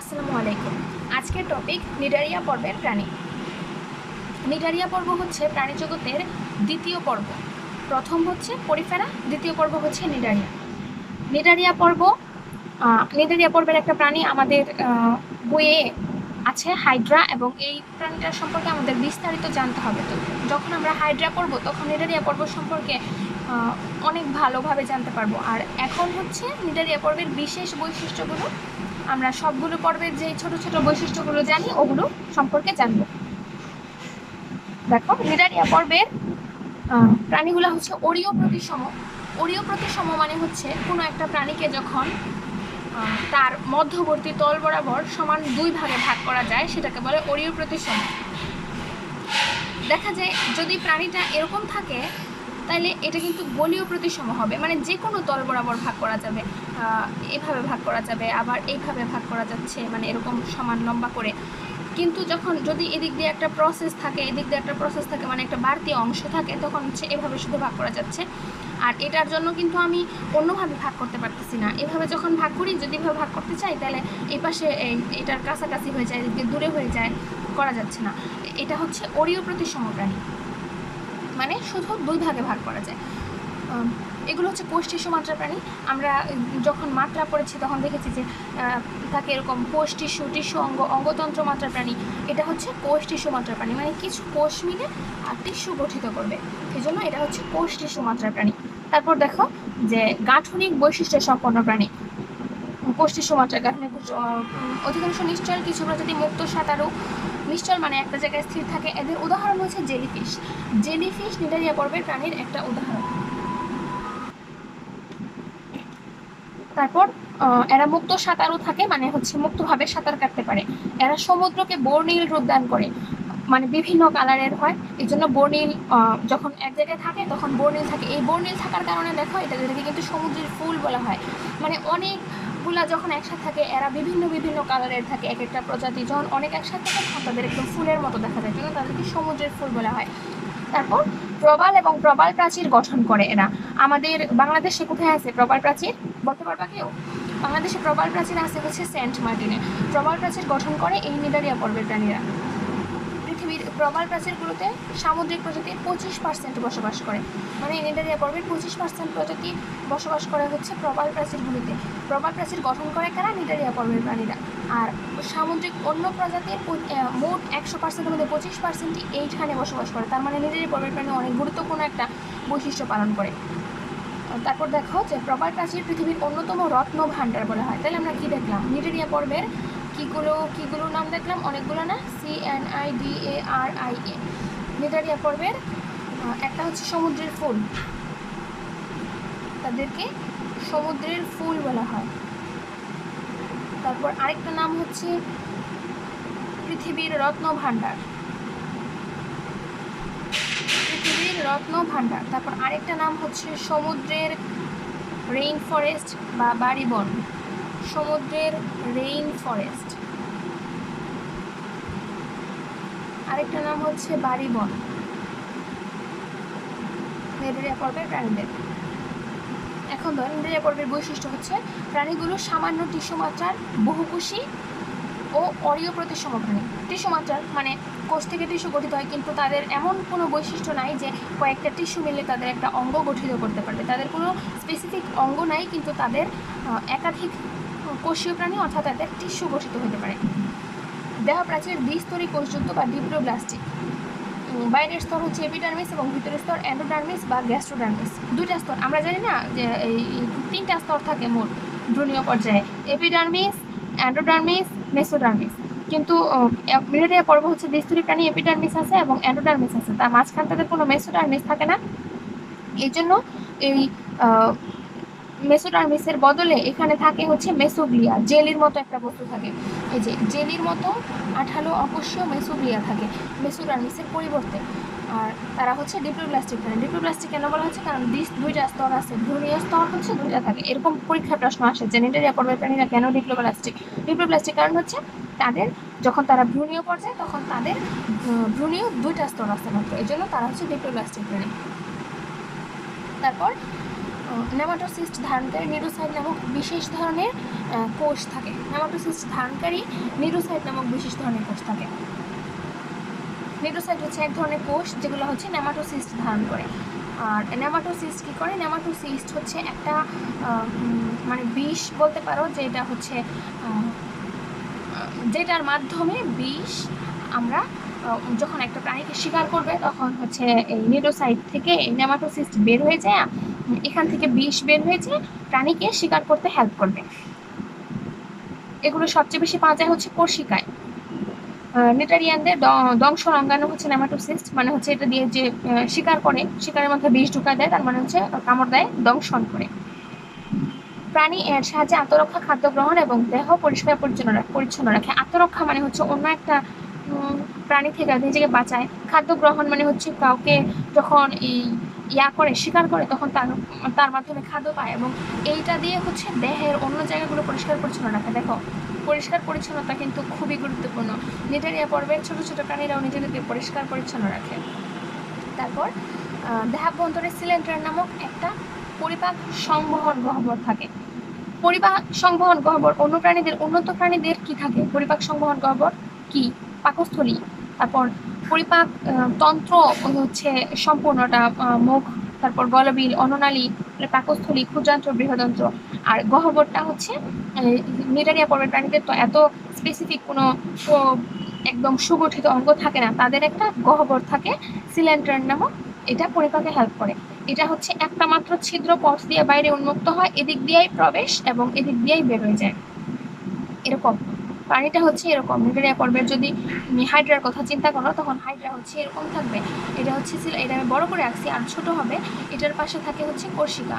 আসসালামু আলাইকুম। আজকের টপিক নিডারিয়া পর্বের প্রাণী। নিডারিয়া পর্ব হচ্ছে প্রাণী জগতের দ্বিতীয় পর্ব। প্রথম হচ্ছে পরিফেরা, দ্বিতীয় পর্ব হচ্ছে নিডারিয়া। নিডারিয়া পর্বের একটা প্রাণী আমাদের বইয়ে আছে, হাইড্রা, এবং এই প্রাণীটার সম্পর্কে আমাদের বিস্তারিত জানতে হবে। তো যখন আমরা হাইড্রা পড়ব তখন নিডারিয়া পর্ব সম্পর্কে অনেক ভালোভাবে জানতে পারবো। আর এখন হচ্ছে নিডারিয়া পর্বের বিশেষ বৈশিষ্ট্যগুলো, আমরা সবগুলো পর্বের যে ছোট ছোট বৈশিষ্ট্যগুলো জানি ওগুলো সম্পর্কে জানবো। দেখো, নিডারিয়া পর্বের প্রাণীগুলো হচ্ছে অরীয় প্রতিসম। অরীয় প্রতিসম মানে হচ্ছে কোনো একটা প্রাণীকে যখন তার মধ্যবর্তী তল বরাবর সমান দুই ভাগে ভাগ করা যায় সেটাকে বলে অরীয় প্রতিসম। দেখা যায় যদি প্রাণীটা এরকম থাকে তাহলে এটা কিন্তু গোলীয় প্রতিসম হবে, মানে যে কোনো তল বরাবর ভাগ করা যাবে, এভাবে ভাগ করা যাবে, আবার এইভাবে ভাগ করা যাচ্ছে, মানে এরকম সমান লম্বা করে। কিন্তু যখন যদি এদিক দিয়ে একটা প্রসেস থাকে, এদিক দিয়ে একটা প্রসেস থাকে, মানে একটা বাড়তি অংশ থাকে, তখন হচ্ছে এভাবে শুধু ভাগ করা যাচ্ছে। আর এটার জন্য কিন্তু আমি অন্যভাবে ভাগ করতে পারতেছি না। এভাবে যখন ভাগ করি, যদি এভাবে ভাগ করতে চাই তাহলে এই পাশে এটার কাছাকাছি হয়ে যায়, এদিক দিয়ে দূরে হয়ে যায়, করা যাচ্ছে না। এটা হচ্ছে অরীয় প্রতিসম প্রাণী, মানে শুধু দুই ভাগে ভাগ করা যায়। এগুলো হচ্ছে কোষ টিস্যু মাত্রা প্রাণী। আমরা যখন মাত্রা পড়েছি তখন দেখেছি যে তাকে এরকম কোষ টিস্যু, টিস্যু অঙ্গ, অঙ্গতন্ত্র মাত্রা প্রাণী। এটা হচ্ছে কোষ টিস্যু মাত্রা প্রাণী, মানে কিছু কোষ মিলে আর টিস্যু গঠিত করবে, এই জন্য এটা হচ্ছে কোষ টিস্যু মাত্রা প্রাণী। তারপর দেখো যে গাঠনিক বৈশিষ্ট্য সম্পন্ন প্রাণী। কোষ টিস্যু মাত্রা গাঠনিক অধিকাংশ নিশ্চল, কিছু প্রজাতি মুক্ত সাঁতারু। নিশ্চল মানে একটা জায়গায় স্থির থাকে। এদের উদাহরণ হচ্ছে জেলিফিশ। জেলিফিশ নিডারিয়া পর্বের প্রাণীর একটা উদাহরণ। তারপর এরা মুক্ত সাঁতারু থাকে, মানে হচ্ছে মুক্তভাবে সাঁতার কাটতে পারে। এরা সমুদ্রকে বর্ণিল রূপ দান করে, মানে বিভিন্ন কালারের হয়, এই জন্য বর্ণিল যখন এক জায়গায় থাকে তখন বর্ণিল থাকে। এই বর্ণিল থাকার কারণে দেখো এটাকে কিন্তু সমুদ্রের ফুল বলা হয়। মানে অনেকগুলা যখন একসাথে থাকে এরা বিভিন্ন বিভিন্ন কালারের থাকে। এক একটা প্রজাতি যখন অনেক একসাথে থাকে তখন তাদের একদম ফুলের মতো দেখা যায়, জন্য তাদেরকে সমুদ্রের ফুল বলা হয়। তারপর প্রবাল এবং প্রবাল প্রাচীর গঠন করে এরা। আমাদের বাংলাদেশে কোথায় আছে প্রবাল প্রাচীর, বলতে পারবা কেউ? বাংলাদেশে প্রবাল প্রাচীর আছে হচ্ছে সেন্ট মার্টিনে। প্রবাল প্রাচীর গঠন করে এই নিডারিয়া পর্বের প্রাণীরা। পৃথিবীর প্রবাল প্রাচীরগুলোতে সামুদ্রিক প্রজাতির 25% বসবাস করে, মানে নিডারিয়া পর্বের 25% প্রজাতি বসবাস করে হচ্ছে প্রবাল প্রাচীরগুলোতে। প্রবাল প্রাচীর গঠন করে কারা? নিডারিয়া পর্বের প্রাণীরা। আর সামুদ্রিক অন্য প্রজাতির মোট 100%-এর মধ্যে 25%ই এইখানে বসবাস করে। তার মানে নিডারিয়া পর্বের প্রাণী অনেক গুরুত্বপূর্ণ একটা বৈশিষ্ট্য পালন করে। তারপর দেখো যে প্রবাল প্রাচীর পৃথিবীর অন্যতম রত্ন ভাণ্ডার বলা হয়। তাহলে আমরা কি দেখলাম? নিডারিয়া পর্বের কিগুলো নাম দেখলাম, অনেকগুলো না, CNIDARIA। নিডারিয়া পর্বের একটা হচ্ছে সমুদ্রের ফুল, তাদেরকে সমুদ্রের ফুল বলা হয়। তারপর আরেকটা নাম হচ্ছে পৃথিবীর রত্ন ভাণ্ডার, পৃথিবীর রত্ন ভাণ্ডার। তারপর আরেকটা নাম হচ্ছে সমুদ্রের রেইন ফরেস্ট বা বাড়িবন, সমুদ্রের রেইন ফরেস্ট। আরেকটা নাম হচ্ছে বাড়িবন নিডারিয়া পর্বের প্রাণীদের। এখন ধর নিডারিয়া পর্বের বৈশিষ্ট্য হচ্ছে প্রাণীগুলো সামান্য টিস্যু মাত্রার, বহুকোষী ও অরীয় প্রতিসম প্রাণী। টিস্যু মাত্রার মানে কোষ থেকে টিস্যু গঠিত হয়, কিন্তু তাদের এমন কোনো বৈশিষ্ট্য নাই যে কয়েকটা টিস্যু মিলে তাদের একটা অঙ্গ গঠিত করতে পারবে। তাদের কোনো স্পেসিফিক অঙ্গ নাই, কিন্তু তাদের একাধিক কোষীয় প্রাণী, অর্থাৎ তাদের টিস্যু গঠিত হতে পারে। দেহ প্রাচীরের দ্বিস্তরী কোষযুক্ত বা ডিপ্লোব্লাস্টিক। বাইরের স্তর হচ্ছে এপিডার্মিস এবং ভিতরের স্তর এন্ডোডার্মিস বা গ্যাস্ট্রোডার্মিস। দুইটা স্তর আমরা জানি না যে এই তিনটা স্তর থাকে মোট ভ্রূণীয় পর্যায়ে, এপিডার্মিস, এন্ডোডার্মিস, মেসোডার্মিস। কিন্তু নিডারিয়া পর্ব হচ্ছে দ্বিস্তরী প্রাণী, এপিডার্মিস আছে এবং এন্ডোডার্মিস আছে, তার মাঝখান তাদের কোনো মেসোডার্মিস থাকে না। এই জন্য এই মেসোডার্মিসের বদলে এখানে থাকে হচ্ছে মেসোগ্লিয়া, জেলির মতো একটা বস্তু থাকে। এই যে জেলির মতো আঠালো অকোষীয় মেসোগ্লিয়া থাকে মেসোডার্মিসের পরিবর্তে। আর তারা হচ্ছে ডিপ্লোব্লাস্টিক প্রাণী। ডিপ্লোব্লাস্টিক কেন বলা হচ্ছে? কারণ দুইটা স্তর আছে, ভ্রূণীয় স্তর হচ্ছে দুইটা থাকে। এরকম পরীক্ষায় প্রশ্ন আসে যে নিডারিয়া পর্বের প্রাণীরা কেন ডিপ্লোব্লাস্টিক। ডিপ্লোব্লাস্টিক কারণ হচ্ছে তাদের যখন তারা ভ্রূণীয় পর্যায়ে তখন তাদের ভ্রূণীয় দুইটা স্তর আছে মাত্র, এই জন্য তারা হচ্ছে ডিপ্লোব্লাস্টিক প্রাণী। তারপর নেমাটোসিস্ট ধারণ করে নিডোসাইট নামক বিশেষ ধরনের কোষ থাকে। নেমাটোসিস্ট ধারণকারী নিউরোসাইট নামক বিশেষ ধরনের কোষ থাকে। নিউরোসাইট হচ্ছে এক ধরনের কোষ যেগুলো হচ্ছে নেমাটোসিস্ট ধারণ করে। আর নেমাটোসিস্ট কী করে? নেমাটোসিস্ট হচ্ছে একটা মানে বিষ বলতে পারো, যে এটা হচ্ছে যেটার মাধ্যমে বিষ আমরা যখন একটা প্রাণীকে শিকার করবে তখন হচ্ছে এই নিউরোসাইট থেকে এই নেমাটোসিস্ট বের হয়ে যায়, এখান থেকে বিষ বের হয়েছে, প্রাণীকে শিকার করতে হেল্প করবে। এগুলো সবচেয়ে বেশি পাওয়া যায় হচ্ছে কোষিকায়। নেটারিয়ানদের দংশন অঙ্গাণু হচ্ছে নেমাটোসিস্ট, মানে হচ্ছে এটা দিয়ে যে শিকার করে, শিকারের মধ্যে বিষ ঢুকা দেয়, তার মানে হচ্ছে কামড় দেয়, দংশন করে। প্রাণী এর সাহায্যে আত্মরক্ষা, খাদ্য গ্রহণ এবং দেহ পরিষ্কার পরিচ্ছন্ন রাখে। আত্মরক্ষা মানে হচ্ছে অন্য একটা প্রাণী থেকে নিজেকে বাঁচায়। খাদ্য গ্রহণ মানে হচ্ছে কাউকে যখন এই করে শিকার করে তখন তার মাধ্যমে খাদ্য পায়, এবং এইটা দিয়ে হচ্ছে দেহের অন্য জায়গাগুলো পরিষ্কার পরিচ্ছন্ন রাখে। দেখো, পরিষ্কার পরিচ্ছন্নতা কিন্তু খুবই গুরুত্বপূর্ণ। নিটারিয়া পর্বের ছোট ছোট প্রাণীরাও নিজেদেরকে পরিষ্কার পরিচ্ছন্ন রাখে। তারপর দেহাভ্যন্তরে সিলিন্ডার নামক একটা পরিপাক সংবহন গহ্বর থাকে। পরিপাক সংবহন গহ্বর অন্য প্রাণীদের, উন্নত প্রাণীদের কি থাকে? পরিপাক সংবহন গহ্বর কি? পাকস্থলী। তারপর পরিপাক তন্ত্র হচ্ছে সম্পূর্ণটা, মুখ, তারপর গলবিল, অন্ননালী, পাকস্থলী, ক্ষুদ্রান্ত্র, বৃহদন্ত্র। আর গহ্বরটা হচ্ছে নিটারিয়া পর্বের প্রাণীদের তো এত স্পেসিফিক কোনো একদম সুগঠিত অঙ্গ থাকে না, তাদের একটা গহ্বর থাকে সিলিন্ডার নামক, এটা পরিপাকে হেল্প করে। এটা হচ্ছে একটা মাত্র ছিদ্র পথ দিয়ে বাইরে উন্মুক্ত হয়, এদিক দিয়েই প্রবেশ এবং এদিক দিয়েই বের হয়ে যায়। এরকম প্রাণীটা হচ্ছে এরকম। নিউটেরিয়া পর্বের যদি হাইড্রার কথা চিন্তা করো, তখন হাইড্রা হচ্ছে এরকম থাকবে। এটা হচ্ছে, এটা আমি বড় করে রাখছি, আর ছোট হবে। এটার পাশে থাকে হচ্ছে কোর্সিকা,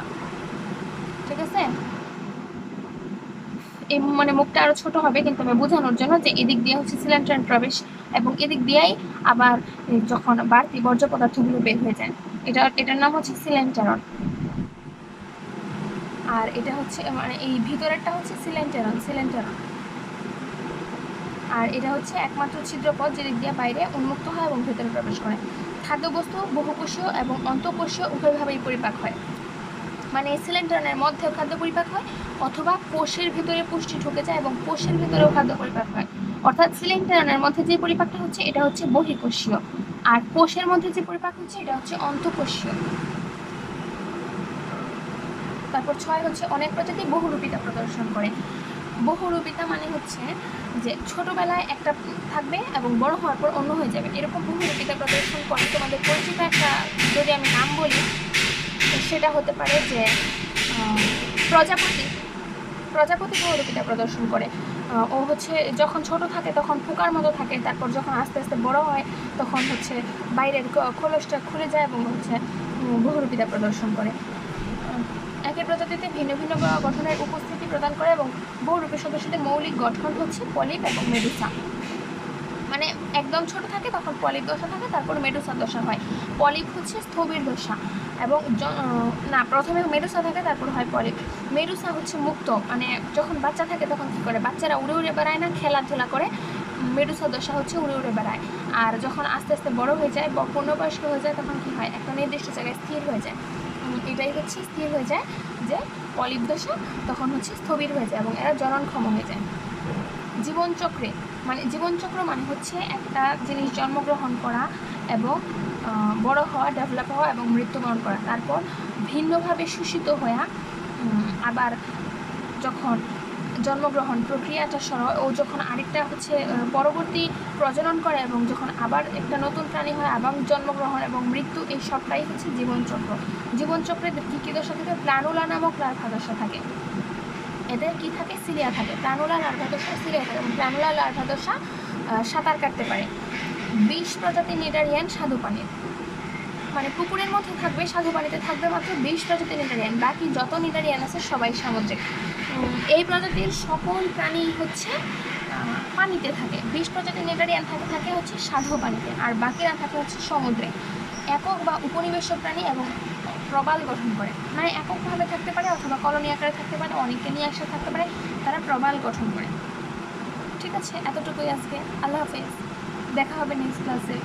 ঠিক আছে? এই মানে মুখটা আরো ছোট হবে, কিন্তু আমি বোঝানোর জন্য যে এদিক দিয়ে হচ্ছে সিলিন্ডার প্রবেশ এবং এদিক দিয়েই আবার যখন বাড়তি বর্জ্য পদার্থগুলো বের হয়ে যায়, এটার নাম হচ্ছে সিলেন্টারন। আর এটা হচ্ছে মানে এই ভিতরেরটা হচ্ছে সিলেন্টারন। আর এটা হচ্ছে একমাত্র ছিদ্রপথ যেদিক দিয়ে বাইরে উন্মুক্ত হয় এবং ভেতরে প্রবেশ করে। খাদ্যবস্তু বহুকোষীয় এবং অন্তঃকোষীয় উভয়ভাবেই পরিপাক হয়। মানে সিলিন্ডারের মধ্যেও খাদ্য পরিপাক হয়, অথবা কোষের ভিতরে পুষ্টি ঢুকে যায় এবং কোষের ভিতরেও খাদ্য পরিপাক হয়। অর্থাৎ সিলিন্ডারের মধ্যে যে পরিপাকটা হচ্ছে এটা হচ্ছে বহিঃকোষীয়, আর কোষের মধ্যে যে পরিপাক হচ্ছে এটা হচ্ছে অন্তঃকোষীয়। তারপর 6 হচ্ছে অনেক প্রজাতি বহুরূপিতা প্রদর্শন করে। বহুরূপিতা মানে হচ্ছে যে ছোটবেলায় একটা থাকবে এবং বড় হওয়ার পর অন্য হয়ে যাবে, এরকম বহুরূপিতা প্রদর্শন করে। তোমাদের পরিচিত একটা যদি আমি নাম বলি, সেটা হতে পারে যে প্রজাপতি বহুরূপিতা প্রদর্শন করে। ও হচ্ছে যখন ছোট থাকে তখন পোকার মতো থাকে, তারপর যখন আস্তে আস্তে বড় হয় তখন হচ্ছে বাইরের খোলসটা খুলে যায় এবং হচ্ছে বহুরূপিতা প্রদর্শন করে। একই প্রজাতিতে ভিন্ন ভিন্ন গঠনের উপস্থিতি প্রদান করে এবং বহুরূপী সদস্যদের মৌলিক গঠন হচ্ছে পলিপ এবং মেডুসা। মানে একদম ছোট থাকে তখন পলিপ দশা থাকে, তারপর মেডুসা দশা হয়। পলিপ হচ্ছে স্থবির দশা, এবং না, প্রথমে মেডুসা থাকে তারপর হয় পলিপ। মেডুসা হচ্ছে মুক্ত, মানে যখন বাচ্চা থাকে তখন কী করে, বাচ্চারা উড়ে উড়ে বেড়ায় না, খেলাধুলা করে। মেডুসা দশা হচ্ছে উড়ে উড়ে বেড়ায়। আর যখন আস্তে আস্তে বড় হয়ে যায়, পূর্ণবয়স্ক হয়ে যায়, তখন কী হয়, একটা নির্দিষ্ট জায়গায় স্থির হয়ে যায়। এটাই হচ্ছে স্থির হয়ে যায়, যে পলিপ দশা, তখন হচ্ছে স্থবির হয়ে যায় এবং এরা জননক্ষম হয়ে যায়। জীবনচক্র মানে হচ্ছে একটা জিনিস জন্মগ্রহণ করা এবং বড় হওয়া, ডেভেলপ হওয়া এবং মৃত্যুবরণ করা, তারপর ভিন্নভাবে শোষিত হওয়া, আবার যখন জন্মগ্রহণ প্রক্রিয়াটা ও যখন আরেকটা হচ্ছে পরবর্তী প্রজনন করে এবং যখন আবার একটা নতুন প্রাণী হয়, আবার জন্মগ্রহণ এবং মৃত্যু, এই সবটাই হচ্ছে জীবনচক্র। জীবনচক্রে কী দশা থাকে? প্ল্যানুলা নামক লার্ভা দশা থাকে। এদের কি থাকে? সিলিয়া থাকে। প্ল্যানুলা লার্ভা দশা, সিলিয়া থাকে। এবং প্ল্যানুলা লার্ভা দশা সাঁতার কাটতে পারে। 20 প্রজাতির নিটারিয়ান স্বাদু পানির, মানে পুকুরের মধ্যে থাকবে, স্বাদু পানিতে থাকবে মাত্র 20 প্রজাতির নিটারিয়ান, বাকি যত নিটারিয়ান আছে সবাই সামুদ্রিক। এই প্রজাতির সকল প্রাণী হচ্ছে পানিতে থাকে। 20 প্রজাতির নিটারিয়ান থাকে হচ্ছে স্বাদু পানিতে, আর বাকিরা থাকে হচ্ছে সমুদ্রে। একক বা উপনিবেশক প্রাণী এবং প্রবাল গঠন করে, মানে এককভাবে থাকতে পারে অথবা কলোনি আকারে থাকতে পারে, অনেককে নিয়ে একসাথে থাকতে পারে, তারা প্রবাল গঠন করে। ঠিক আছে, এতটুকুই আজকে। আল্লাহ হাফেজ, দেখা হবে নেক্সট ক্লাসে।